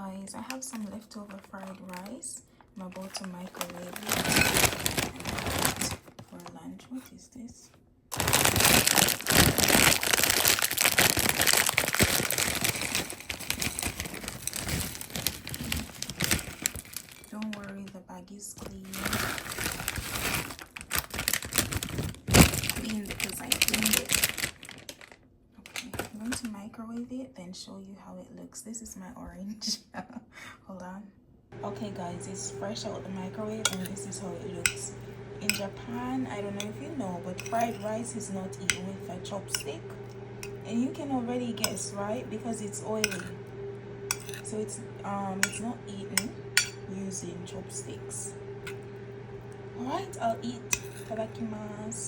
guys, I have some leftover fried rice. I'm about to microwave it for lunch. What is this? Don't worry, the bag is clean. Clean because I cleaned it. Okay, I'm going to microwave it, then show you how it looks. This is my orange. Hold on. Okay guys, it's fresh out the microwave and this is how it looks. In Japan, I don't know if you know, but fried rice is not eaten with a chopstick. And you can already guess, right? Because it's oily. So it's not eaten using chopsticks. Alright, I'll eat. Tadakimasu.